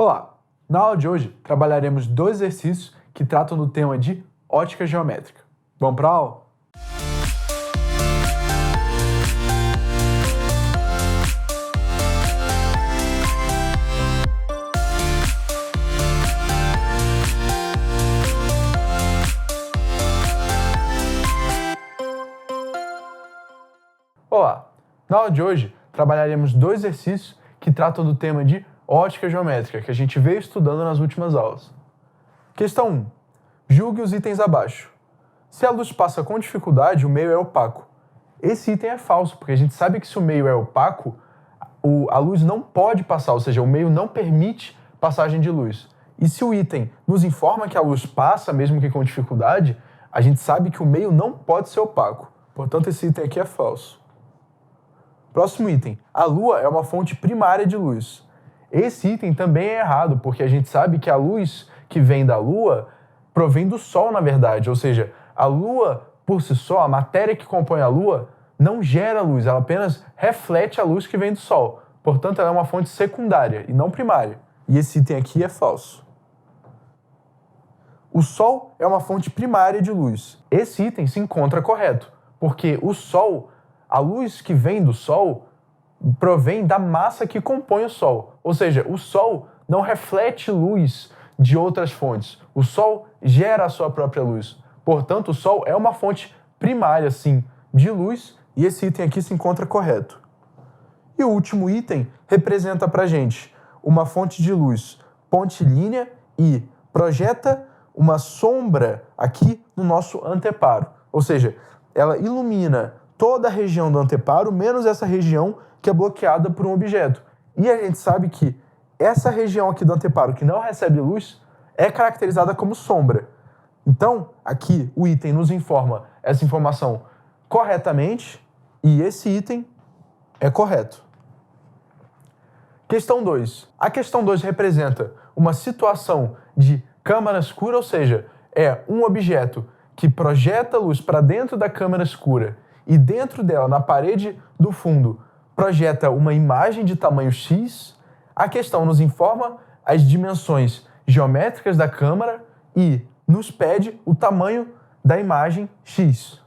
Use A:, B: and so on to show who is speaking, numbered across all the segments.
A: Olá! Na aula de hoje, trabalharemos dois exercícios que tratam do tema de ótica geométrica. Vamos para a aula? Olá! Na aula de hoje, trabalharemos dois exercícios que tratam do tema de ótica geométrica, que a gente veio estudando nas últimas aulas. Questão 1. Julgue os itens abaixo. Se a luz passa com dificuldade, o meio é opaco. Esse item é falso, porque a gente sabe que se o meio é opaco, a luz não pode passar, ou seja, o meio não permite passagem de luz. E se o item nos informa que a luz passa, mesmo que com dificuldade, a gente sabe que o meio não pode ser opaco. Portanto, esse item aqui é falso. Próximo item. A Lua é uma fonte primária de luz. Esse item também é errado, porque a gente sabe que a luz que vem da Lua provém do Sol, na verdade. Ou seja, a Lua, por si só, a matéria que compõe a Lua, não gera luz, ela apenas reflete a luz que vem do Sol. Portanto, ela é uma fonte secundária e não primária. E esse item aqui é falso. O Sol é uma fonte primária de luz. Esse item se encontra correto, porque o Sol, a luz que vem do Sol, provém da massa que compõe o Sol. Ou seja, o Sol não reflete luz de outras fontes. O Sol gera a sua própria luz. Portanto, o Sol é uma fonte primária, sim, de luz, e esse item aqui se encontra correto. E o último item representa pra gente uma fonte de luz pontilínea e projeta uma sombra aqui no nosso anteparo. Ou seja, ela ilumina toda a região do anteparo, menos essa região que é bloqueada por um objeto. E a gente sabe que essa região aqui do anteparo que não recebe luz é caracterizada como sombra. Então, aqui o item nos informa essa informação corretamente e esse item é correto. Questão 2. A questão 2 representa uma situação de câmara escura, ou seja, é um objeto que projeta luz para dentro da câmara escura e dentro dela, na parede do fundo, projeta uma imagem de tamanho X. A questão nos informa as dimensões geométricas da câmara e nos pede o tamanho da imagem X.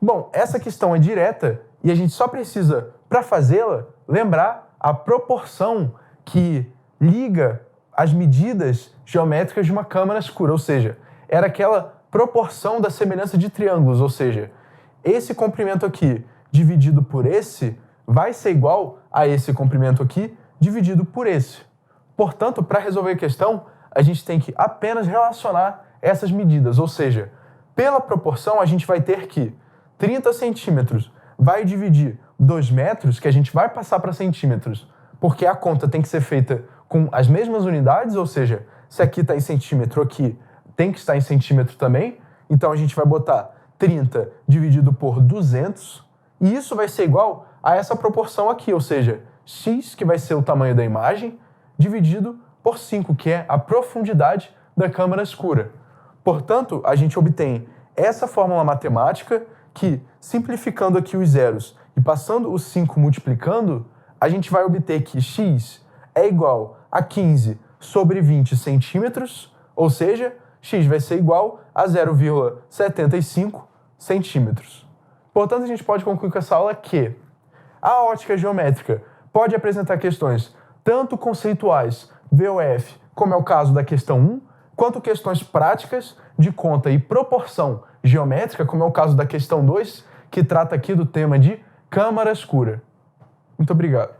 A: Bom, essa questão é direta e a gente só precisa, para fazê-la, lembrar a proporção que liga as medidas geométricas de uma câmara escura, ou seja, era aquela proporção da semelhança de triângulos, ou seja, esse comprimento aqui dividido por esse vai ser igual a esse comprimento aqui dividido por esse. Portanto, para resolver a questão, a gente tem que apenas relacionar essas medidas, ou seja, pela proporção a gente vai ter que 30 centímetros vai dividir 2 metros, que a gente vai passar para centímetros, porque a conta tem que ser feita com as mesmas unidades, ou seja, se aqui está em centímetro, aqui tem que estar em centímetro também, então a gente vai botar 30 dividido por 200, e isso vai ser igual a essa proporção aqui, ou seja, x, que vai ser o tamanho da imagem, dividido por 5, que é a profundidade da câmara escura. Portanto, a gente obtém essa fórmula matemática que, simplificando aqui os zeros e passando os 5 multiplicando, a gente vai obter que x é igual a 15 sobre 20 centímetros, ou seja, x vai ser igual a 0,75 centímetros. Portanto, a gente pode concluir com essa aula que a ótica geométrica pode apresentar questões tanto conceituais, VOF, como é o caso da questão 1, quanto questões práticas de conta e proporção geométrica, como é o caso da questão 2, que trata aqui do tema de câmara escura. Muito obrigado.